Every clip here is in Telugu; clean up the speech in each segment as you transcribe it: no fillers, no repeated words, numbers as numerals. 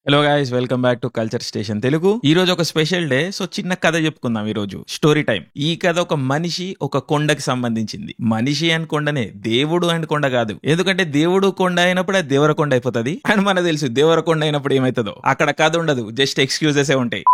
Hello guys, welcome back to culture station Telugu. ఈ రోజు ఒక స్పెషల్ డే. సో చిన్న కథ చెప్పుకుందాం. ఈ రోజు స్టోరీ టైం. ఈ కథ ఒక మనిషి ఒక కొండకి సంబంధించింది. మనిషి అండ్ కొండనే, దేవుడు అండ్ కొండ కాదు. ఎందుకంటే దేవుడు కొండ అయినప్పుడు అది దేవరకొండ అయిపోతుంది. అని మనకు తెలుసు దేవరకొండ అయినప్పుడు ఏమైతుందో. అక్కడ కథ ఉండదు, జస్ట్ ఎక్స్క్యూజెస్ ఉంటాయి.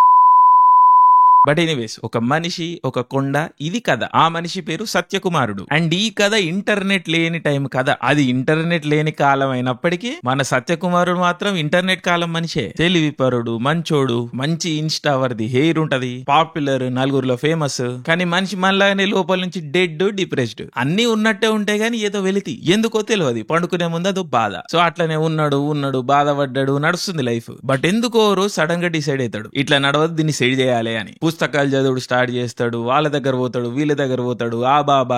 బట్ ఎనీవేస్, ఒక మనిషి ఒక కొండ, ఇది కథ. ఆ మనిషి పేరు సత్యకుమారుడు. అండ్ ఈ కథ ఇంటర్నెట్ లేని టైం కథ. అది ఇంటర్నెట్ లేని కాలం అయినప్పటికీ మన సత్యకుమారుడు మాత్రం ఇంటర్నెట్ కాలం మనిషే. తెలివిపరుడు, మంచోడు, మంచి ఇన్స్టా వర్ది హెయిర్ ఉంటది, పాపులర్, నలుగురిలో ఫేమస్. కానీ మనిషి మనలాగానే లోపల నుంచి డెడ్, డిప్రెస్డ్, అన్ని ఉన్నట్టే ఉంటాయి గానీ ఏదో వెలితి ఎందుకో తెలియదు. పండుకునే ముందు అదో బాధ. సో అట్లనే ఉన్నాడు బాధపడ్డాడు, నడుస్తుంది లైఫ్. బట్ ఎందుకో రోజు సడన్ గా డిసైడ్ అవుతాడు, ఇట్లా నడవద్దు, దీన్ని సెడ్ చేయాలి అని. పుస్తకాలు చదువుడు స్టార్ట్ చేస్తాడు. వాళ్ళ దగ్గర పోతాడు, వీళ్ళ దగ్గర పోతాడు, ఆ బాబా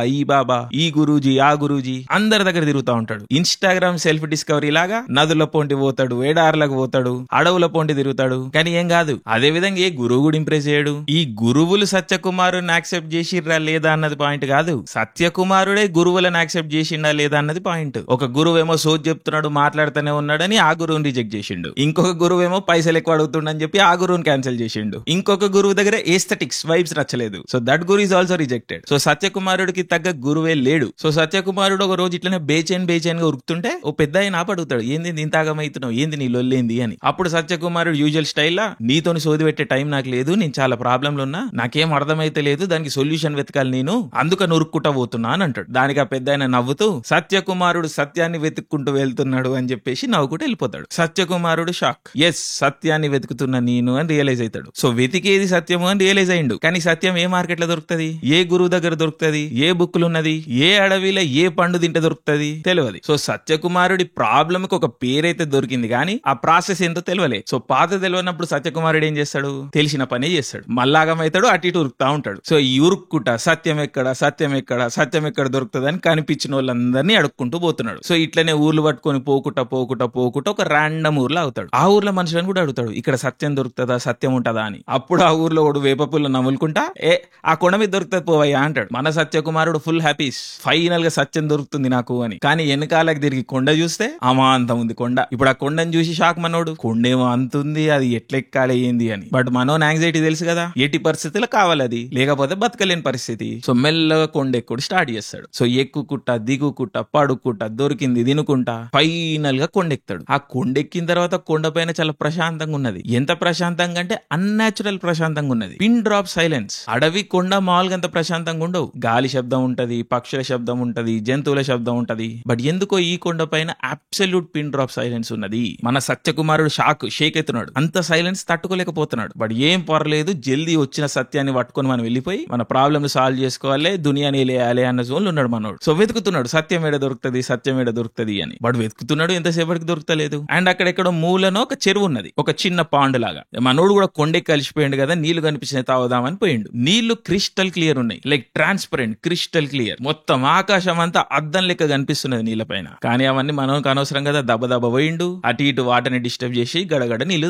ఈ గురూజీ ఆ గురూజీ అందరి దగ్గర తిరుగుతా ఉంటాడు. ఇన్స్టాగ్రామ్ సెల్ఫ్ డిస్కవరీ లాగా నదుల పొంటి పోతాడు, ఎడార్లకు పోతాడు, అడవుల పొంటి తిరుగుతాడు. కానీ ఏం కాదు. అదే విధంగా ఏ గురువు కూడా ఇంప్రెస్ చేయడు. ఈ గురువులు సత్యకుమారుని యాక్సెప్ట్ చేసిర్రా లేదా అన్నది పాయింట్ కాదు, సత్యకుమారుడే గురువులను యాక్సెప్ట్ చేసిండా లేదా అన్నది పాయింట్. ఒక గురువు ఏమో సోచ్ చెప్తున్నాడు, మాట్లాడుతూనే ఉన్నాడని ఆ గురువుని రిజెక్ట్ చేసిండు. ఇంకొక గురువు ఏమో పైసలు ఎక్కువ అడుగుతుండని చెప్పి ఆ గురువుని క్యాన్సిల్ చేసిండు. ఇంకొక గురువు దగ్గర ఏస్థెటిక్స్ వైబ్స్ నచ్చలేదు. So that guru is also rejected. So సత్యకుమారుడికి తగ్గ గురువే లేడు. సో సత్యకుమారుడు ఒక రోజు ఇట్లనే బేచైన్ గా ఉరుకుతుంటే ఓ పెద్ద ఆయన ఆపడుగుతాడు, ఏంది ఇంత ఆగమవుతున్నావు, ఏంది నీ లొల్లేంది అని. అప్పుడు సత్యకుమారుడు యూజువల్ స్టైల్, నీతోని సోది పెట్టే టైం నాకు లేదు, నేను చాలా ప్రాబ్లంలు ఉన్నా, నాకేం అర్థమైతే లేదు, దానికి సొల్యూషన్ వెతకాలి నేను, అందుకని ఉరుక్కుంటా పోతున్నా అని అంటాడు. దానికి ఆ పెద్ద ఆయన నవ్వుతూ, సత్యకుమారుడు సత్యాన్ని వెతుక్కుంటూ వెళ్తున్నాడు అని చెప్పేసి నవ్వుకుంటూ వెళ్ళిపోతాడు. సత్యకుమారుడు షాక్. ఎస్, సత్యాన్ని వెతుకుతున్న నేను అని రియలైజ్ అవుతాడు. సో వెతికేది సత్యము అని రియలైజ్ అయిండు. కానీ సత్యం ఏ మార్కెట్ లో దొరుకుతుంది, ఏ గురువు దగ్గర దొరుకుతుంది, ఏ బుక్కులు ఉన్నది, ఏ అడవిలో ఏ పండు తింటే దొరుకుతుంది తెలియదు. సో సత్యకుమారుడి ప్రాబ్లమ్ కి ఒక పేరైతే దొరికింది, కానీ ఆ ప్రాసెస్ ఏంటో తెలియలే. సో పాత తెలియనప్పుడు సత్యకుమారుడు ఏం చేస్తాడు, తెలిసిన పనే చేస్తాడు, మల్లాగమవుతాడు, అటు ఇటు ఉరుకుతా ఉంటాడు. సో ఈ ఉరుక్కుంటా సత్యం ఎక్కడ దొరుకుతుంది అని కనిపించిన వాళ్ళందరినీ అడుక్కుంటూ పోతున్నాడు. సో ఇట్లనే ఊర్లు పట్టుకొని పోకుట ఒక ర్యాండమ్ ఊర్లో అవుతాడు. ఆ ఊర్లో మనుషులను కూడా అడుగుతాడు, ఇక్కడ సత్యం దొరుకుతుందా, సత్యం ఉంటుందా అని. అప్పుడు ఆ ఊర్లో ఒకడు వేపపుల్ల నములుకుంటా, ఆ కొండ మీద దొరుకుతుంది పోవయ్యా అంటాడు. మన సత్యకుమారుడు ఫుల్ హ్యాపీస్, ఫైనల్ గా సత్యం దొరుకుతుంది నాకు అని. కానీ వెనకాలకు తిరిగి కొండ చూస్తే అమాంతం ఉంది కొండ. ఇప్పుడు ఆ కొండను చూసి షాక్ మనోడు, కొండేమో అంతుంది, అది ఎట్లెక్కాలి ఏంది అని. బట్ మనోన్ యాంగ్జైటీ తెలుసు కదా, ఎట్టి పరిస్థితుల్లో కావాలి అది, లేకపోతే బతకలేని పరిస్థితి. సో మెల్లగా కొండ ఎక్కుడు స్టార్ట్ చేస్తాడు. సో ఎక్కుకుంటా దిగుకుంటా పడుకుంటా దొరికింది తినుకుంటా ఫైనల్ గా కొండెక్తాడు. ఆ కొండెక్కిన తర్వాత కొండ పైన చాలా ప్రశాంతంగా ఉన్నది. ఎంత ప్రశాంతంగా అంటే అన్యాచురల్ ప్రశాంతంగా ఉన్నది. Pin drop silence. అడవి కొండ మామూలుగా అంత ప్రశాంతంగా ఉండవు. గాలి శబ్దం ఉంటది, పక్షుల శబ్దం ఉంటది, జంతువుల శబ్దం ఉంటది. బట్ ఎందుకో ఈ కొండ పైన అబ్సల్యూట్ పిన్ డ్రాప్ సైలెన్స్ ఉన్నది. మన సత్యకుమారుడు షేక్ అవుతున్నాడు. అంత సైలెన్స్ తట్టుకోలేకపోతున్నాడు. బట్ ఏం పర్లేదు, జల్దీ వచ్చిన సత్యాన్ని పట్టుకొని మనం వెళ్ళిపోయి మన ప్రాబ్లమ్ సాల్వ్ చేసుకోవాలి, దునియాని లేయాలి అన్న జోన్లో ఉన్నాడు మనోడు. సో వెతుకుతున్నాడు, సత్యం ఏడ దొరుకుతుంది అని. బట్ వెతుకుతున్నాడు, ఎంతసేపటికి దొరుకుతలేదు. అండ్ అక్కడెక్కడో మూలలో ఒక చెరువు ఉన్నది, ఒక చిన్న పాండ్ లాగా. మనోడు కూడా కొండే కలిసిపోయిండు కదా, నీళ్లు కనిపించినాయి తాగుదామని పోయిండు. నీళ్లు క్రిస్టల్ క్లియర్ ఉన్నాయి, లైక్ ట్రాన్స్పరెంట్, క్రిస్టల్ క్లియర్. మొత్తం ఆకాశం అంతా అద్దం లెక్క కనిపిస్తున్నది నీళ్ల పైన. కానీ అవన్నీ మనోనికి అనవసరం కదా, దెబ్బ పోయిండు. అటు ఇటు వాటర్ని డిస్టర్బ్ చేసి గడగడ నీళ్లు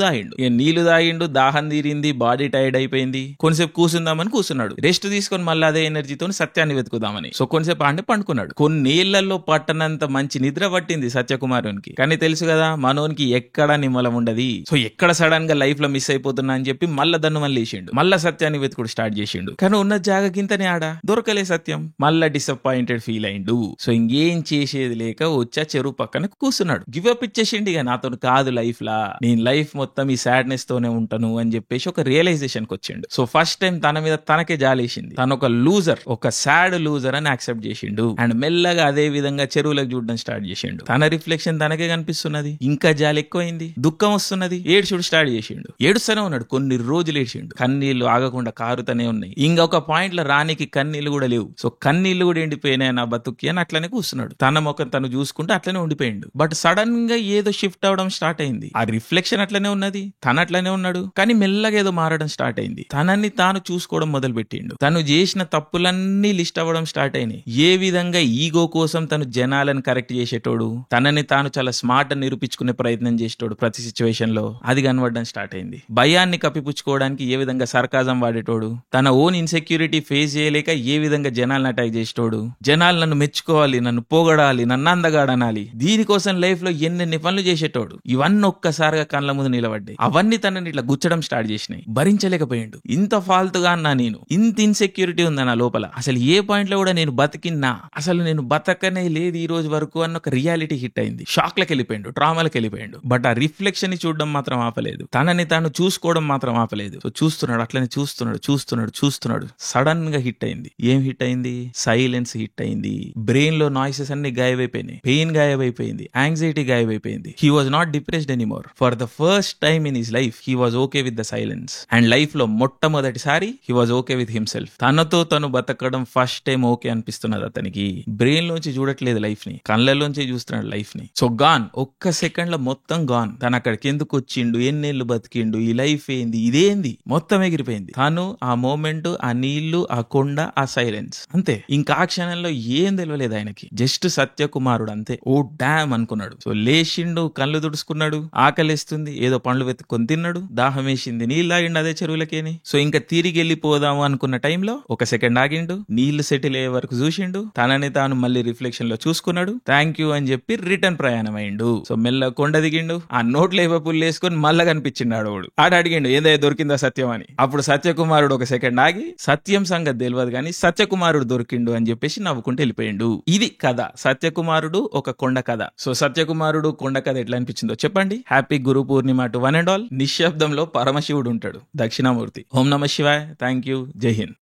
తాగిండు. దాహం తీరింది, బాడీ టైర్డ్ అయిపోయింది. కొంతసేపు కూర్చుందామని కూర్చున్నాడు. రెస్ట్ తీసుకొని మళ్ళీ అదే ఎనర్జీతో సత్యాన్ని వెతుకుదామని. సో కొంతసేపు అంటే పండుకున్నాడు. కొన్నేళ్లలో పట్టనంత మంచి నిద్ర పట్టింది సత్యకుమారునికి. కానీ తెలుసు కదా, మనోనికి ఎక్కడా నిమ్మలం ఉండదు. సో ఎక్కడ సడన్ గా లైఫ్ లో మిస్ అయిపోతున్నా అని చెప్పి మళ్ళా దన్ను మళ్ళీ లేచిండు. మళ్ళా సత్యాన్ని వెతుకుడు స్టార్ట్ చేసిండు. కానీ ఉన్న జాగకింతనే ఆడ దొరకలే సత్యం. మళ్ళా డిసప్పాయింటెడ్ ఫీల్ అయిండు. సో ఇంకేం చేసేది లేక వచ్చా చెరువు పక్కన కూర్చున్నాడు. గివ్ అప్ ఇచ్చేసిండు, ఇక నాతో కాదు లైఫ్ లా, నేను లైఫ్ మొత్తం ఈ సాడ్నెస్ తోనే ఉంటాను అని చెప్పేసి ఒక రియలైజేషన్ కి వచ్చిండు. సో ఫస్ట్ టైం తన మీద తనకే జాలేసింది. తను ఒక లూజర్, ఒక సాడ్ లూజర్ అని యాక్సెప్ట్ చేసిండు. అండ్ మెల్లగా అదే విధంగా చెరువులకు చూడడం స్టార్ట్ చేసిండు. తన రిఫ్లెక్షన్ తనకే కనిపిస్తున్నది. ఇంకా జాలి ఎక్కువైంది, దుఃఖం వస్తున్నది. ఏడ్చుడు స్టార్ట్ చేసిండు. ఏడుస్తూనే ఉన్నాడు, కొన్ని రోజులు ఏడ్చిండు. కన్నీళ్లు ఆగకుండా కారుతూనే ఉన్నాయి. ఇంకొక పాయింట్ లో రానికి కన్నీళ్లు కూడా లేవు. సో కన్నీళ్లు కూడా ఎండిపోయినాయి నా బతుక్కి అని అట్లనే కూర్చున్నాడు. తన ముఖం తను చూసుకుంటూ అట్లనే ఉండిపోయిండు. బట్ సడన్ గా ఏదో షిఫ్ట్ అవడం స్టార్ట్ అయింది. ఆ రిఫ్లెక్షన్ అట్లనే ఉన్నది, తను అట్లనే ఉన్నాడు. కానీ మెల్లగా ఏదో మారడం స్టార్ట్ అయింది. తనని తాను చూసుకోవడం మొదలు పెట్టిండు. తను చేసిన తప్పులన్నీ లిస్ట్ అవ్వడం స్టార్ట్ అయినాయి. ఏ విధంగా ఈగో కోసం తను జనాలను కరెక్ట్ చేసేటోడు, తనని తాను చాలా స్మార్ట్ అని నిరూపించుకునే ప్రయత్నం చేసేటోడు ప్రతి సిచ్యువేషన్ లో, అది కనబడడం స్టార్ట్ అయింది. భయాన్ని కప్పిపుచ్చుకోవడానికి ఏ విధంగా సర్కాజం వాడేటోడు, తన ఓన్ ఇన్సెక్యూరిటీ ఫేస్ చేయలేక ఏ విధంగా జనాలను అటాక్ చేసేటోడు, జనాలు నన్ను మెచ్చుకోవాలి, నన్ను పొగడాలి, నన్ను అందగాడనాలి, దీనికోసం లైఫ్ లో ఎన్నెన్ని పనులు చేసేటోడు. ఇవన్నీ ఒక్కసారిగా కళ్ళ ముందు నిలబడ్డాయి. అవన్నీ తనని ఇట్లా గుచ్చడం స్టార్ట్ చేసినాయి. భరించలేకపోయిండు. ఇంత ఫాల్తుగా అన్నా నేను, ఇంత ఇన్సెక్యూరిటీ ఉందా నా లోపల, అసలు ఏ పాయింట్ లో కూడా నేను బతికిన్నా, అసలు నేను బతకనే లేదు ఈ రోజు వరకు అన్న ఒక రియాలిటీ హిట్ అయింది. షాక్ లకి వెళ్ళిపోయిండు, ట్రామాలకు వెళ్ళిపోయిండు. బట్ ఆ రిఫ్లెక్షన్ ని చూడడం మాత్రం ఆపలేదు, తనని తాను చూసుకోవడం మాత్రం ఆపలేదు. సో చూస్తున్నాడు, అట్లనే చూస్తున్నాడు చూస్తున్నాడు చూస్తున్నాడు. సడన్ గా హిట్ అయింది. ఏం హిట్ అయింది? సైలెన్స్ హిట్ అయింది. బ్రెయిన్ లో నాయిసెస్ అన్ని గాయమైపోయినాయి, పెయిన్ గాయమైపోయింది, యాంగ్జైటీ గాయమైపోయింది. He was not depressed anymore. For the first time in his life he was okay with the silence. And life లో మొట్టమొదటిసారి he was okay with himself. తనతో తను బతకడం ఫస్ట్ టైం ఓకే అనిపిస్తున్నది అతనికి. బ్రెయిన్ లోంచి చూడట్లేదు లైఫ్ ని, కళ్ళలోంచి చూస్తున్నాడు లైఫ్ ని. సో గాన్, ఒక్క సెకండ్ లో మొత్తం గాన్. తను అక్కడికి ఎందుకు వచ్చిండు, ఎన్నేళ్లు బతికిండు, ఈ లైఫ్ ఏంది, ఇదేంది, మొత్తం ఎగిరిపోయింది. తాను ఆ మూమెంట్, ఆ నీళ్లు, ఆ కొండ, ఆ సైలెన్స్, అంతే. ఇంకా ఆ క్షణంలో ఏం తెలియలేదు ఆయనకి. జస్ట్ సత్యకుమారుడు అంతే. ఓ డామ్ అనుకున్నాడు. సో లేచిండు, కళ్ళు తుడుచుకున్నాడు, ఆకలిస్తుంది, ఏదో పండ్లు వెతుక్కొని తిన్నాడు, దాహం వేసింది, నీళ్ళు ఆగిండు అదే చెరువులకేని. సో ఇంకా తిరిగి వెళ్ళిపోదాము అనుకున్న టైంలో ఒక సెకండ్ ఆగిండు, నీళ్లు సెటిల్ అయ్యే వరకు చూసిండు, తనని తాను మళ్ళీ రిఫ్లెక్షన్ లో చూసుకున్నాడు, థ్యాంక్ యూ అని చెప్పి రిటర్న్ ప్రయాణం అయిండు. సో మెల్ల కొండ దిగిండు, ఆ నోట్లో ఏవో పుల్లు వేసుకొని మళ్ళా కనిపించిండు ఆడవాడు. అడిగిండు ఏదైనా దొరికిందా సత్యం అని. అప్పుడు సత్యకుమారుడు ఒక సెకండ్ ఆగి, సత్యం సంగతి తెలియదు కానీ సత్యకుమారుడు దొరికిండు అని చెప్పేసి నవ్వుకుంటూ వెళ్ళిపోయిండు. ఇది కథ, సత్యకుమారుడు ఒక కొండ కథ. సో సత్యకుమారుడు కొండ కథ ఎట్లా అనిపించిందో చెప్పండి. Happy guru Purnima to one and all. నిశ్శబ్దంలో పరమశివుడు ఉంటాడు, దక్షిణామూర్తి. ఓం నమ శివాయ. Thank you. జై హింద్.